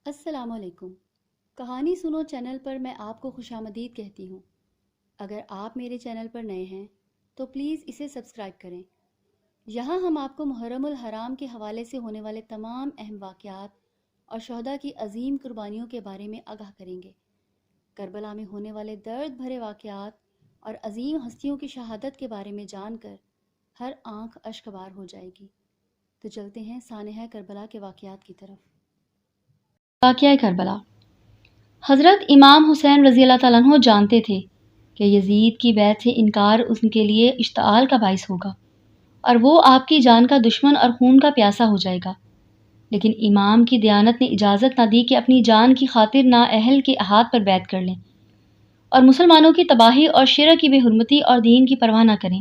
السلام علیکم۔ کہانی سنو چینل پر میں آپ کو خوش آمدید کہتی ہوں۔ اگر آپ میرے چینل پر نئے ہیں تو پلیز اسے سبسکرائب کریں۔ یہاں ہم آپ کو محرم الحرام کے حوالے سے ہونے والے تمام اہم واقعات اور شہداء کی عظیم قربانیوں کے بارے میں آگاہ کریں گے۔ کربلا میں ہونے والے درد بھرے واقعات اور عظیم ہستیوں کی شہادت کے بارے میں جان کر ہر آنکھ اشک بار ہو جائے گی۔ تو چلتے ہیں سانحہ کربلا کے واقعات کی طرف۔ واقعہ کربلا۔ حضرت امام حسین رضی اللہ تعالیٰ عنہ جانتے تھے کہ یزید کی بیعت سے انکار ان کے لیے اشتعال کا باعث ہوگا اور وہ آپ کی جان کا دشمن اور خون کا پیاسا ہو جائے گا، لیکن امام کی دیانت نے اجازت نہ دی کہ اپنی جان کی خاطر نااہل کے احاط پر بیعت کر لیں اور مسلمانوں کی تباہی اور شرع کی بے حرمتی اور دین کی پرواہ نہ کریں۔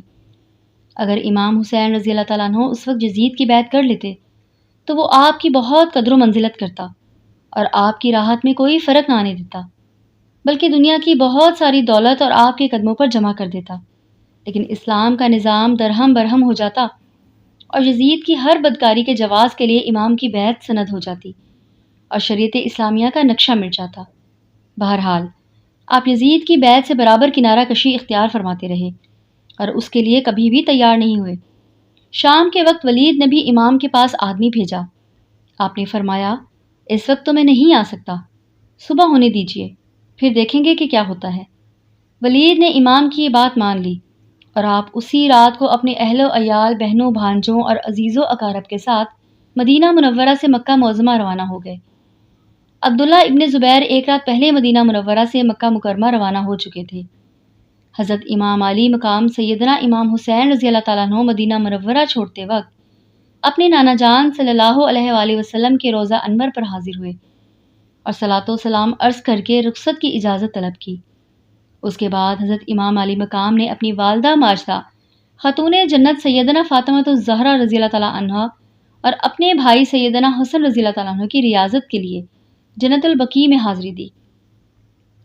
اگر امام حسین رضی اللہ تعالیٰ عنہ اس وقت یزید کی بیعت کر لیتے تو وہ آپ کی بہت قدر و منزلت کرتا اور آپ کی راحت میں کوئی فرق نہ آنے دیتا، بلکہ دنیا کی بہت ساری دولت اور آپ کے قدموں پر جمع کر دیتا، لیکن اسلام کا نظام درہم برہم ہو جاتا اور یزید کی ہر بدکاری کے جواز کے لیے امام کی بیعت سند ہو جاتی اور شریعت اسلامیہ کا نقشہ مٹ جاتا۔ بہرحال آپ یزید کی بیعت سے برابر کنارہ کشی اختیار فرماتے رہے اور اس کے لیے کبھی بھی تیار نہیں ہوئے۔ شام کے وقت ولید نے بھی امام کے پاس آدمی بھیجا۔ آپ نے فرمایا، اس وقت تو میں نہیں آ سکتا، صبح ہونے دیجیے، پھر دیکھیں گے کہ کیا ہوتا ہے۔ ولید نے امام کی یہ بات مان لی اور آپ اسی رات کو اپنے اہل و عیال، بہنوں، بھانجوں اور عزیز و اقارب کے ساتھ مدینہ منورہ سے مکہ معظمہ روانہ ہو گئے۔ عبداللہ ابن زبیر ایک رات پہلے مدینہ منورہ سے مکہ مکرمہ روانہ ہو چکے تھے۔ حضرت امام علی مقام سیدنا امام حسین رضی اللہ تعالیٰ عنہ مدینہ منورہ چھوڑتے وقت اپنے نانا جان صلی اللہ علیہ وآلہ وسلم کے روضہ انور پر حاضر ہوئے اور صلاۃ و سلام عرض کر کے رخصت کی اجازت طلب کی۔ اس کے بعد حضرت امام علی مقام نے اپنی والدہ ماجدہ خاتون جنت سیدنا فاطمہ الزہرا رضی اللہ تعالیٰ عنہا اور اپنے بھائی سیدنا حسن رضی اللہ تعالیٰ عنہ کی ریاضت کے لیے جنت البقیع میں حاضری دی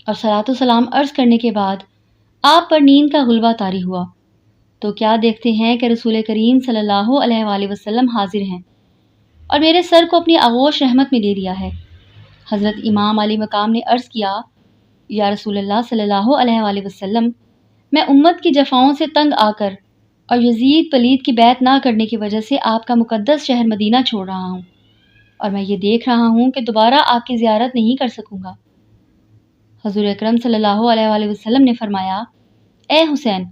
اور صلاۃ و سلام عرض کرنے کے بعد آپ پر نیند کا غلبہ طاری ہوا تو کیا دیکھتے ہیں کہ رسول کریم صلی اللہ علیہ وآلہ وسلم حاضر ہیں اور میرے سر کو اپنی آغوش رحمت میں لے لیا ہے۔ حضرت امام علی مقام نے عرض کیا، یا رسول اللہ صلی اللہ علیہ وآلہ وسلم، میں امت کی جفاؤں سے تنگ آ کر اور یزید پلید کی بیعت نہ کرنے کی وجہ سے آپ کا مقدس شہر مدینہ چھوڑ رہا ہوں اور میں یہ دیکھ رہا ہوں کہ دوبارہ آپ کی زیارت نہیں کر سکوں گا۔ حضور اکرم صلی اللہ علیہ وآلہ وسلم نے فرمایا، اے حسین،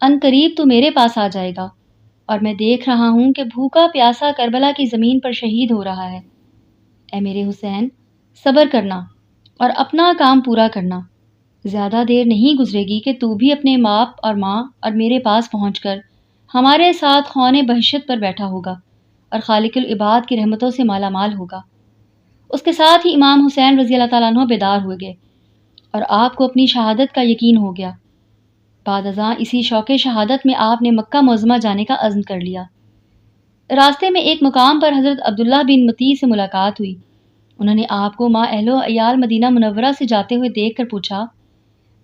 ان قریب تو میرے پاس آ جائے گا اور میں دیکھ رہا ہوں کہ بھوکا پیاسا کربلا کی زمین پر شہید ہو رہا ہے۔ اے میرے حسین، صبر کرنا اور اپنا کام پورا کرنا، زیادہ دیر نہیں گزرے گی کہ تو بھی اپنے باپ اور ماں اور میرے پاس پہنچ کر ہمارے ساتھ خون بہشت پر بیٹھا ہوگا اور خالق العباد کی رحمتوں سے مالا مال ہوگا۔ اس کے ساتھ ہی امام حسین رضی اللہ تعالیٰ عنہ بیدار ہوئے گئے اور آپ کو اپنی شہادت کا یقین ہو گیا۔ بعد ازاں اسی شوق شہادت میں آپ نے مکہ معظمہ جانے کا عزم کر لیا۔ راستے میں ایک مقام پر حضرت عبداللہ بن متی سے ملاقات ہوئی۔ انہوں نے آپ کو ماں اہل و عیال مدینہ منورہ سے جاتے ہوئے دیکھ کر پوچھا،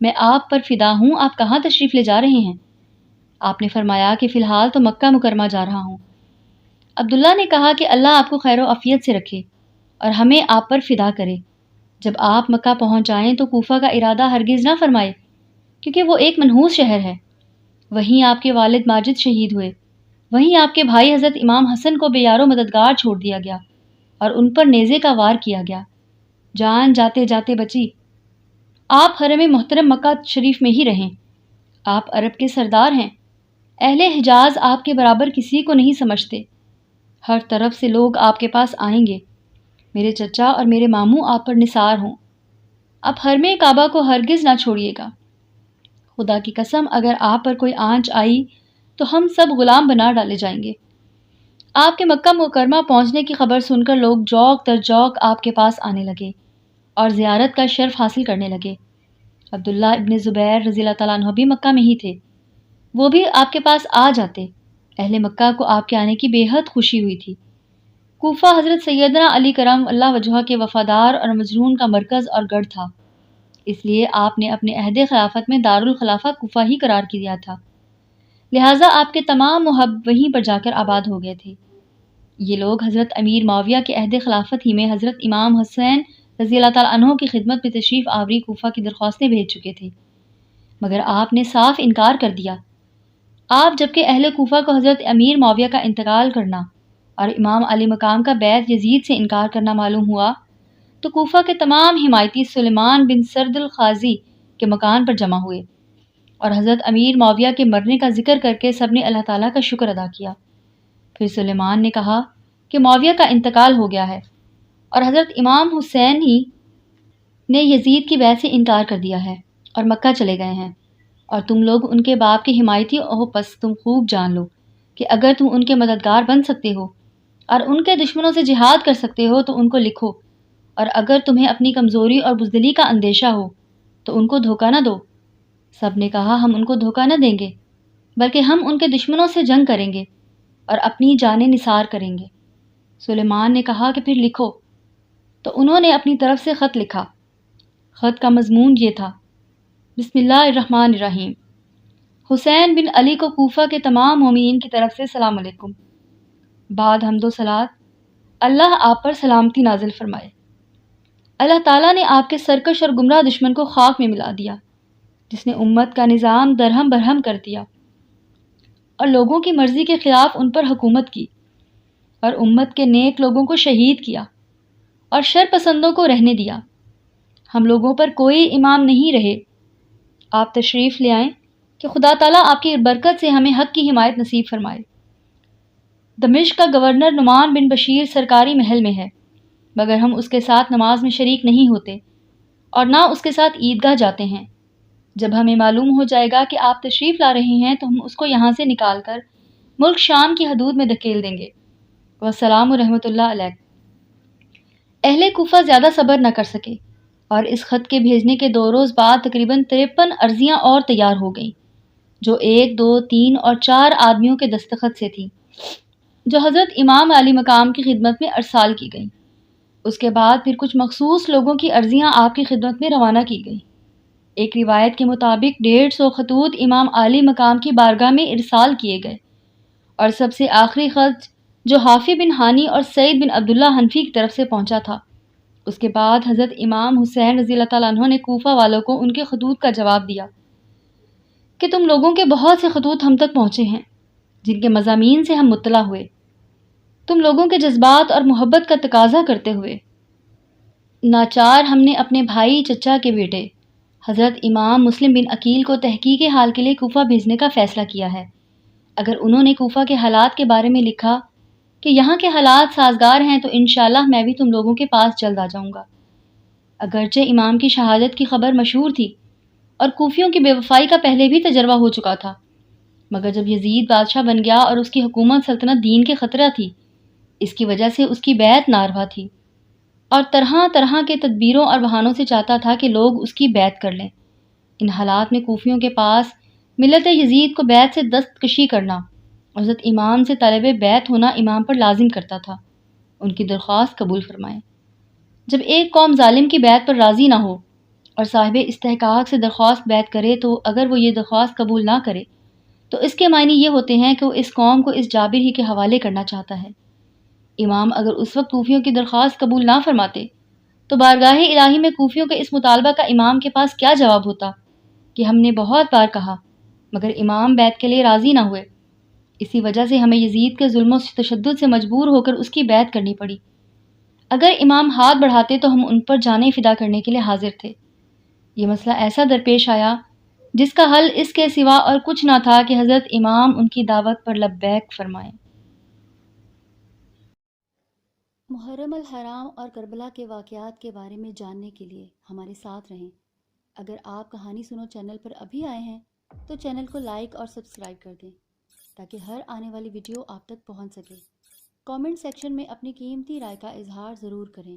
میں آپ پر فدا ہوں، آپ کہاں تشریف لے جا رہے ہیں؟ آپ نے فرمایا کہ فی الحال تو مکہ مکرمہ جا رہا ہوں۔ عبداللہ نے کہا کہ اللہ آپ کو خیر و عافیت سے رکھے اور ہمیں آپ پر فدا کرے۔ جب آپ مکہ پہنچ جائیں تو کوفہ کا ارادہ ہرگز نہ فرمائے، کیونکہ وہ ایک منحوس شہر ہے۔ وہیں آپ کے والد ماجد شہید ہوئے، وہیں آپ کے بھائی حضرت امام حسن کو بے یار و مددگار چھوڑ دیا گیا اور ان پر نیزے کا وار کیا گیا۔ جان جاتے جاتے بچی۔ آپ حرم محترم مکہ شریف میں ہی رہیں۔ آپ عرب کے سردار ہیں، اہل حجاز آپ کے برابر کسی کو نہیں سمجھتے۔ ہر طرف سے لوگ آپ کے پاس آئیں گے۔ میرے چچا اور میرے ماموں آپ پر نثار ہوں۔ آپ حرم کعبہ کو ہرگز نہ چھوڑیے گا۔ خدا کی قسم اگر آپ پر کوئی آنچ آئی تو ہم سب غلام بنا ڈالے جائیں گے۔ آپ کے مکہ مکرمہ پہنچنے کی خبر سن کر لوگ جوق در جوق آپ کے پاس آنے لگے اور زیارت کا شرف حاصل کرنے لگے۔ عبداللہ ابن زبیر رضی اللہ تعالیٰ عنہ بھی مکہ میں ہی تھے، وہ بھی آپ کے پاس آ جاتے۔ اہل مکہ کو آپ کے آنے کی بے حد خوشی ہوئی تھی۔ کوفہ حضرت سیدنا علی کرم اللہ وجہہ کے وفادار اور مجنون کا مرکز اور گڑھ تھا، اس لیے آپ نے اپنے عہد خلافت میں دارالخلافہ کوفہ ہی قرار دیا تھا، لہٰذا آپ کے تمام محب وہیں پر جا کر آباد ہو گئے تھے۔ یہ لوگ حضرت امیر معاویہ کے عہد خلافت ہی میں حضرت امام حسین رضی اللہ تعالیٰ عنہ کی خدمت میں تشریف آوری کوفہ کی درخواستیں بھیج چکے تھے، مگر آپ نے صاف انکار کر دیا۔ آپ جبکہ اہل کوفہ کو حضرت امیر معاویہ کا انتقال کرنا اور امام علی مقام کا بیعت یزید سے انکار کرنا معلوم ہوا تو کوفہ کے تمام حمایتی سلیمان بن سرد القاضی کے مکان پر جمع ہوئے اور حضرت امیر معاویہ کے مرنے کا ذکر کر کے سب نے اللہ تعالیٰ کا شکر ادا کیا۔ پھر سلیمان نے کہا کہ معاویہ کا انتقال ہو گیا ہے اور حضرت امام حسین ہی نے یزید کی بیعت سے انکار کر دیا ہے اور مکہ چلے گئے ہیں، اور تم لوگ ان کے باپ کے حمایتی ہو، پس تم خوب جان لو کہ اگر تم ان کے مددگار بن سکتے ہو اور ان کے دشمنوں سے جہاد کر سکتے ہو تو ان کو لکھو، اور اگر تمہیں اپنی کمزوری اور بزدلی کا اندیشہ ہو تو ان کو دھوکہ نہ دو۔ سب نے کہا ہم ان کو دھوکہ نہ دیں گے، بلکہ ہم ان کے دشمنوں سے جنگ کریں گے اور اپنی جانیں نثار کریں گے۔ سلیمان نے کہا کہ پھر لکھو، تو انہوں نے اپنی طرف سے خط لکھا۔ خط کا مضمون یہ تھا: بسم اللہ الرحمن الرحیم، حسین بن علی کو کوفہ کے تمام مومنین کی طرف سے سلام علیکم۔ بعد حمد و صلات، اللہ آپ پر سلامتی نازل فرمائے۔ اللہ تعالیٰ نے آپ کے سرکش اور گمراہ دشمن کو خاک میں ملا دیا، جس نے امت کا نظام درہم برہم کر دیا اور لوگوں کی مرضی کے خلاف ان پر حکومت کی، اور امت کے نیک لوگوں کو شہید کیا اور شر پسندوں کو رہنے دیا۔ ہم لوگوں پر کوئی امام نہیں رہے۔ آپ تشریف لے آئیں کہ خدا تعالیٰ آپ کی برکت سے ہمیں حق کی حمایت نصیب فرمائے۔ دمشق کا گورنر نعمان بن بشیر سرکاری محل میں ہے، مگر ہم اس کے ساتھ نماز میں شریک نہیں ہوتے اور نہ اس کے ساتھ عیدگاہ جاتے ہیں۔ جب ہمیں معلوم ہو جائے گا کہ آپ تشریف لا رہے ہیں تو ہم اس کو یہاں سے نکال کر ملک شام کی حدود میں دھکیل دیں گے۔ والسلام ورحمۃ اللہ علیہ۔ اہل کوفہ زیادہ صبر نہ کر سکے اور اس خط کے بھیجنے کے 2 روز بعد تقریباً 53 عرضیاں اور تیار ہو گئیں، جو 1، 2، 3 اور 4 آدمیوں کے دستخط سے تھیں، جو حضرت امام علی مقام کی خدمت میں ارسال کی گئیں۔ اس کے بعد پھر کچھ مخصوص لوگوں کی عرضیاں آپ کی خدمت میں روانہ کی گئیں۔ ایک روایت کے مطابق 150 خطوط امام علی مقام کی بارگاہ میں ارسال کیے گئے، اور سب سے آخری خط جو حافی بن ہانی اور سعید بن عبداللہ حنفی کی طرف سے پہنچا تھا۔ اس کے بعد حضرت امام حسین رضی اللہ تعالیٰ عنہ نے کوفہ والوں کو ان کے خطوط کا جواب دیا کہ تم لوگوں کے بہت سے خطوط ہم تک پہنچے ہیں جن کے مضامین سے ہم مطلع ہوئے، تم لوگوں کے جذبات اور محبت کا تقاضا کرتے ہوئے ناچار ہم نے اپنے بھائی چچا کے بیٹے حضرت امام مسلم بن عقیل کو تحقیق حال کے لیے کوفہ بھیجنے کا فیصلہ کیا ہے۔ اگر انہوں نے کوفہ کے حالات کے بارے میں لکھا کہ یہاں کے حالات سازگار ہیں تو انشاءاللہ میں بھی تم لوگوں کے پاس جلد آ جاؤں گا۔ اگرچہ امام کی شہادت کی خبر مشہور تھی اور کوفیوں کی بے وفائی کا پہلے بھی تجربہ ہو چکا تھا، مگر جب یزید بادشاہ بن گیا اور اس کی حکومت سلطنت دین کے خطرہ تھی، اس کی وجہ سے اس کی بیعت ناروا تھی اور طرح طرح کے تدبیروں اور بہانوں سے چاہتا تھا کہ لوگ اس کی بیعت کر لیں۔ ان حالات میں کوفیوں کے پاس ملت یزید کو بیعت سے دستکشی کرنا اور حضرت امام سے طلب بیعت ہونا امام پر لازم کرتا تھا، ان کی درخواست قبول فرمائیں۔ جب ایک قوم ظالم کی بیعت پر راضی نہ ہو اور صاحب استحقاق سے درخواست بیعت کرے تو اگر وہ یہ درخواست قبول نہ کرے تو اس کے معنی یہ ہوتے ہیں کہ وہ اس قوم کو اس جابر ہی کے حوالے کرنا چاہتا ہے۔ امام اگر اس وقت کوفیوں کی درخواست قبول نہ فرماتے تو بارگاہ الہی میں کوفیوں کے اس مطالبہ کا امام کے پاس کیا جواب ہوتا کہ ہم نے بہت بار کہا مگر امام بیعت کے لیے راضی نہ ہوئے، اسی وجہ سے ہمیں یزید کے ظلم و تشدد سے مجبور ہو کر اس کی بیعت کرنی پڑی۔ اگر امام ہاتھ بڑھاتے تو ہم ان پر جانیں فدا کرنے کے لیے حاضر تھے۔ یہ مسئلہ ایسا درپیش آیا جس کا حل اس کے سوا اور کچھ نہ تھا کہ حضرت امام ان کی دعوت پر لبیک فرمائیں۔ محرم الحرام اور کربلا کے واقعات کے بارے میں جاننے کے لیے ہمارے ساتھ رہیں۔ اگر آپ کہانی سنو چینل پر ابھی آئے ہیں تو چینل کو لائک اور سبسکرائب کر دیں تاکہ ہر آنے والی ویڈیو آپ تک پہنچ سکے۔ کامنٹ سیکشن میں اپنی قیمتی رائے کا اظہار ضرور کریں۔